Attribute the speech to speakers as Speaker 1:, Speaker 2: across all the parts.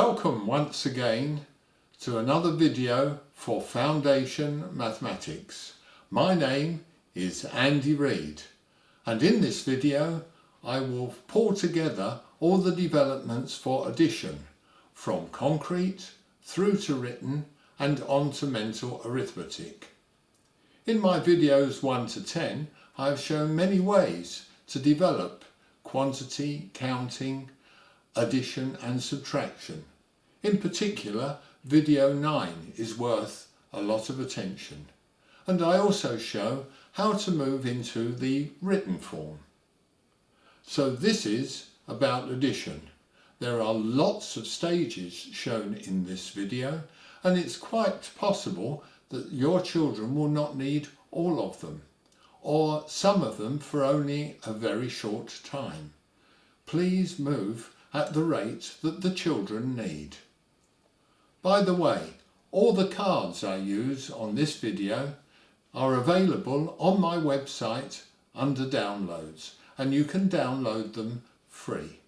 Speaker 1: Welcome once again to another video for Foundation Mathematics. My name is Andy Reid, and in this video I will pull together all the developments for addition, from concrete through to written and on to mental arithmetic. In my videos 1 to 10 I have shown many ways to develop quantity, counting, addition and subtraction. In particular, video 9 is worth a lot of attention, and I also show how to move into the written form. So this is about addition. There are lots of stages shown in this video, and it's quite possible that your children will not need all of them, or some of them for only a very short time. Please move at the rate that the children need. By the way, all the cards I use on this video are available on my website under downloads, and you can download them free.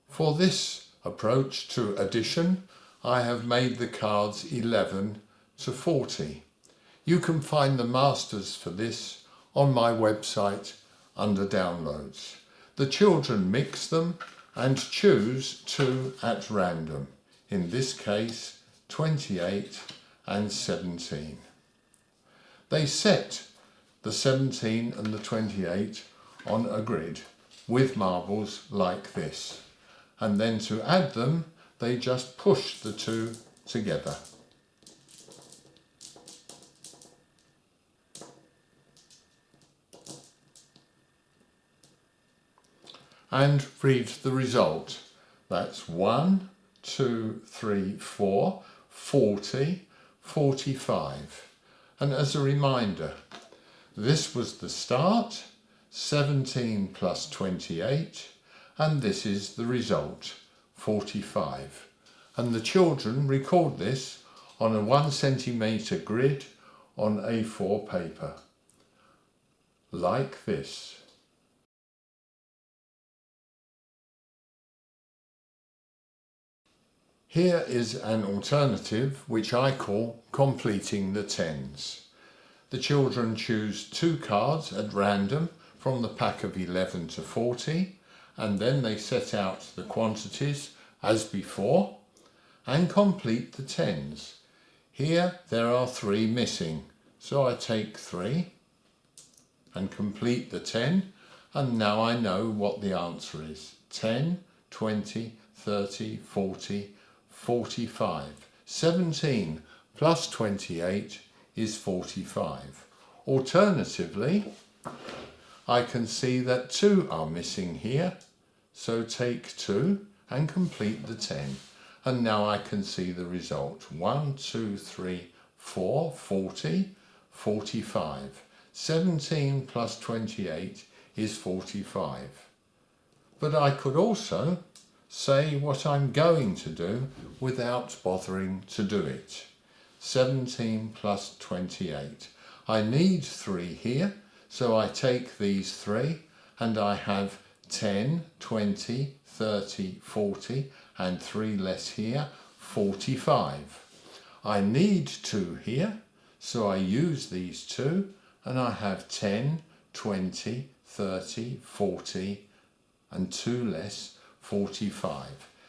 Speaker 1: For this approach to addition, I have made the cards 11 to 40. You can find the masters for this on my website under downloads. The children mix them and choose two at random, in this case 28 and 17. They set the 17 and the 28 on a grid with marbles like this, and then to add them they just push the two together. And read the result. That's 1, 2, 3, 4, 40, 45. And as a reminder, this was the start, 17 plus 28, and this is the result, 45. And the children record this on a 1 centimetre grid on A4 paper, like this. Here is an alternative which I call completing the tens. The children choose two cards at random from the pack of 11 to 40, and then they set out the quantities as before and complete the tens. Here there are 3 missing, so I take 3 and complete the 10, and now I know what the answer is. 10, 20, 30, 40, 45. 17 plus 28 is 45. Alternatively, I can see that 2 are missing here, so take 2 and complete the 10. And now I can see the result. 1, 2, 3, 4, 40, 45. 17 plus 28 is 45. But I could also say what I'm going to do without bothering to do it. 17 plus 28. I need 3 here, so I take these 3 and I have 10, 20, 30, 40 and 3 less here, 45. I need 2 here, so I use these 2 and I have 10, 20, 30, 40 and 2 less, 45.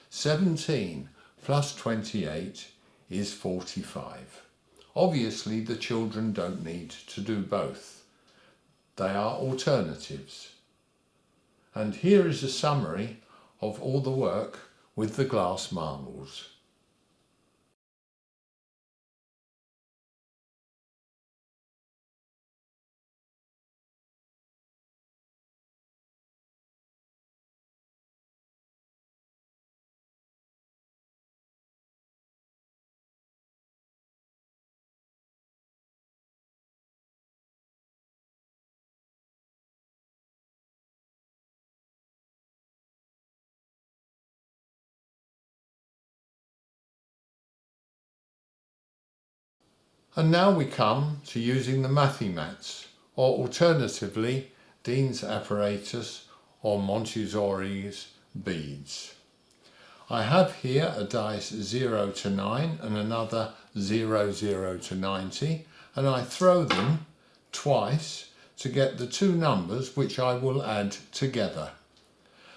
Speaker 1: 17 plus 28 is 45. Obviously the children don't need to do both. They are alternatives. And here is a summary of all the work with the glass marbles. And now we come to using the Mathemats, or alternatively Dean's apparatus or Montessori's beads. I have here a dice 0 to 9 and another 0 to 90, and I throw them twice to get the two numbers which I will add together.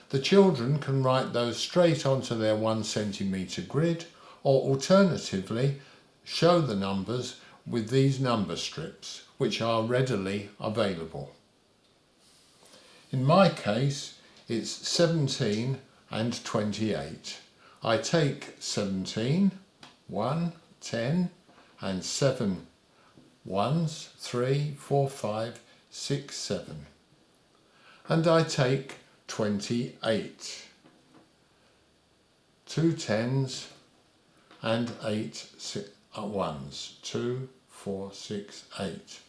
Speaker 1: The children can write those straight onto their 1 centimetre grid, or alternatively show the numbers with these number strips, which are readily available. In my case, it's 17 and 28. I take 17, 1, 10, and 7 ones, 3, 4, 5, 6, 7. And I take 28, 2 tens and 8 ones, 2, 4, 6, 8.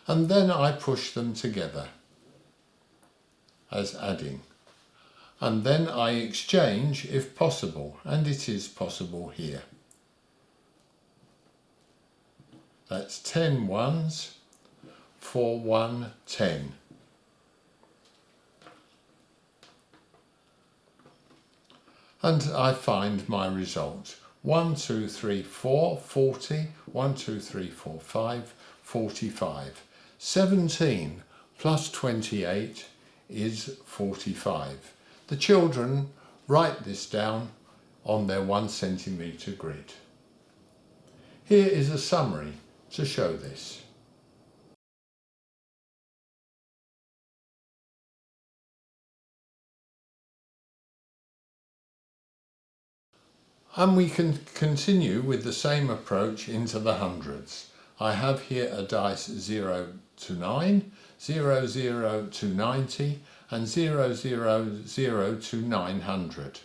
Speaker 1: And then I push them together as adding. And then I exchange if possible, and it is possible here. That's 10 ones for 1 10. And I find my result. 1, 2, 3, 4, 40. 1, 2, 3, 4, 5, 45. 17 plus 28 is 45. The children write this down on their 1 centimetre grid. Here is a summary to show this. And we can continue with the same approach into the hundreds. I have here a dice 0 to 9, 0, 0 to 90, and 0, 0, 0 to 900.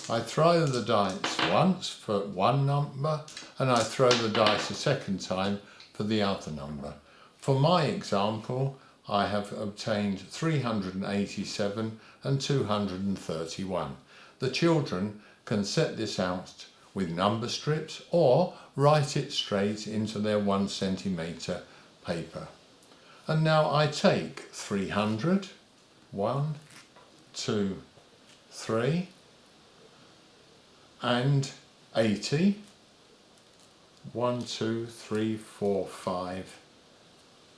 Speaker 1: I throw the dice once for one number, and I throw the dice a second time for the other number. For my example, I have obtained 387 and 231. The children can set this out with number strips or write it straight into their 1 centimetre paper. And now I take 300, 1, 2, 3, and 80, 1, 2, 3, 4, 5,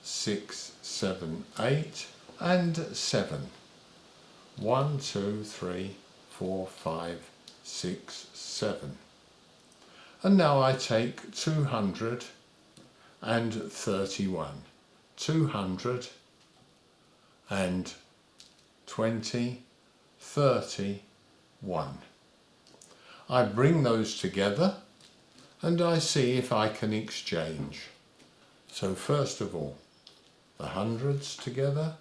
Speaker 1: 6, 7, 8, and 7. 1, 2, 3, 4, 5, 6, 7. And now I take 231. 200 and 20, 31. I bring those together and I see if I can exchange. So first of all, the hundreds together,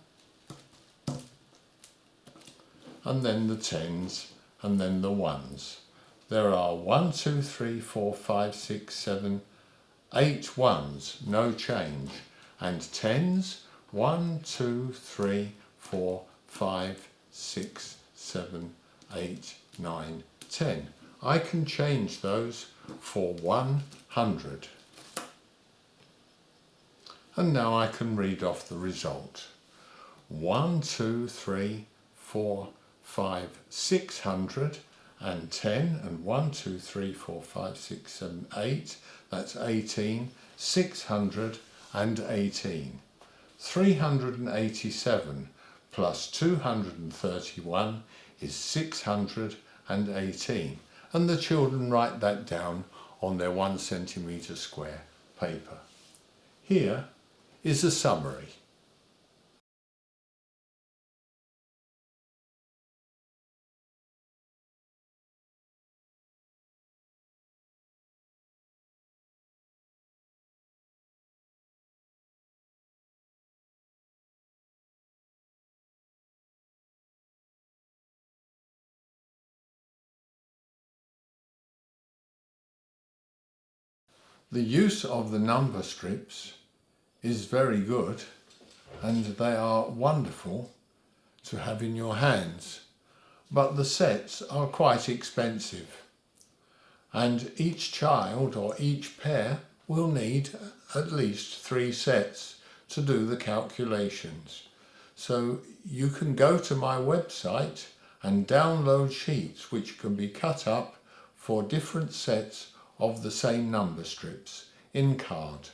Speaker 1: and then the tens, and then the ones. There are 1, 2, 3, 4, 5, 6, 7, 8 ones, no change, and tens, 1, 2, 3, 4, 5, 6, 7, 8, 9, 10. I can change those for 100. And now I can read off the result. 1, 2, 3, 4, 5, 600 and 10, and 1, 2, 3, 4, 5, 6, 7, 8, that's 18, 618. 387 plus 231 is 618, and the children write that down on their 1 centimetre square paper. Here is a summary. The use of the number strips is very good, and they are wonderful to have in your hands, but the sets are quite expensive, and each child or each pair will need at least 3 sets to do the calculations. So you can go to my website and download sheets which can be cut up for different sets of the same number strips in card.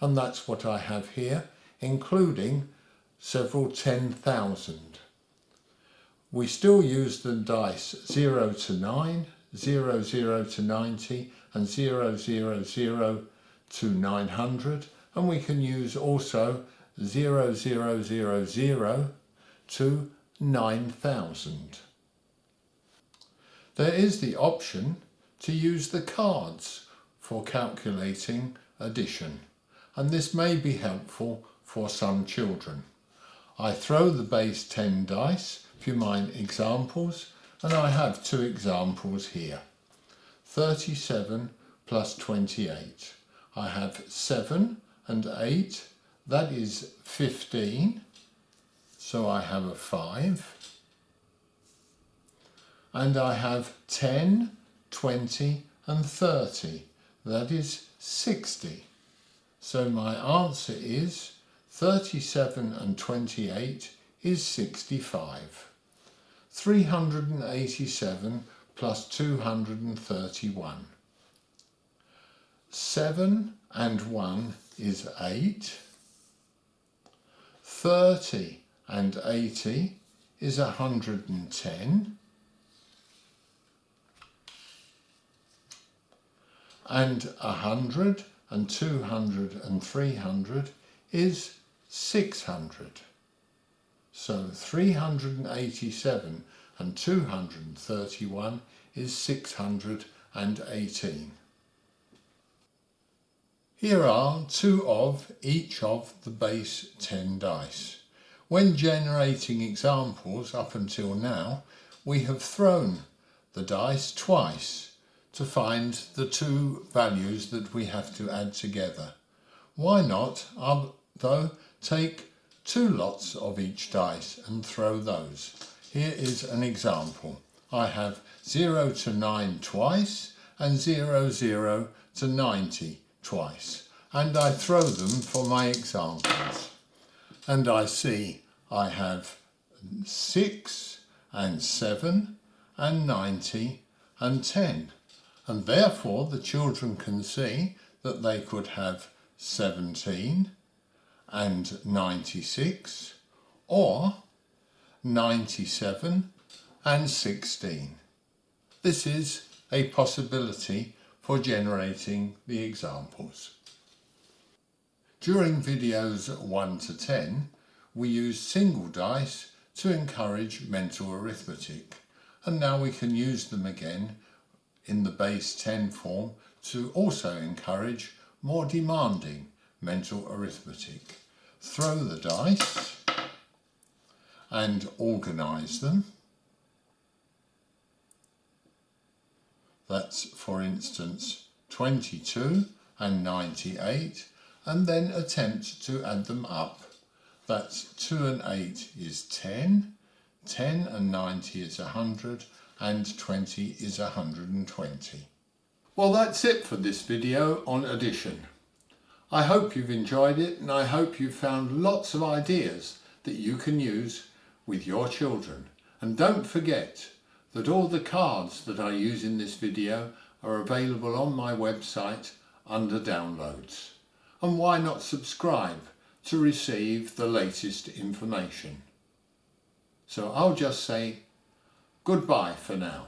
Speaker 1: And that's what I have here, including several 10,000. We still use the dice 0 to 9, 0, 0 to 90 and 0, 0, 0 to 900, and we can use also 0, 0, 0, 0 to 9,000. There is the option to use the cards for calculating addition, and this may be helpful for some children. I throw the base 10 dice for my examples, and I have two examples here. 37 plus 28. I have 7 and 8, that is 15, so I have a 5. And I have 10, 20 and 30, that is 60. So my answer is 37 and 28 is 65. 387 plus 231. 7 and 1 is 8. 30 and 80 is 110. And 100 and 200 and 300 is 600. So 387 and 231 is 618. Here are two of each of the base 10 dice. When generating examples up until now, we have thrown the dice twice to find the two values that we have to add together. Why not, though, take two lots of each dice and throw those? Here is an example. I have 0 to 9 twice and 0, 0 to 90 twice, and I throw them for my examples. And I see I have 6 and 7 and 90 and 10. And therefore the children can see that they could have 17 and 96 or 97 and 16. This is a possibility for generating the examples. During videos 1 to 10, we used single dice to encourage mental arithmetic, and now we can use them again in the base 10 form to also encourage more demanding mental arithmetic. Throw the dice and organise them. That's, for instance, 22 and 98, and then attempt to add them up. That's 2 and 8 is 10, 10 and 90 is 100, and 20 is 120. Well, that's it for this video on addition. I hope you've enjoyed it, and I hope you've found lots of ideas that you can use with your children. And don't forget that all the cards that I use in this video are available on my website under downloads. And why not subscribe to receive the latest information? So I'll just say goodbye for now.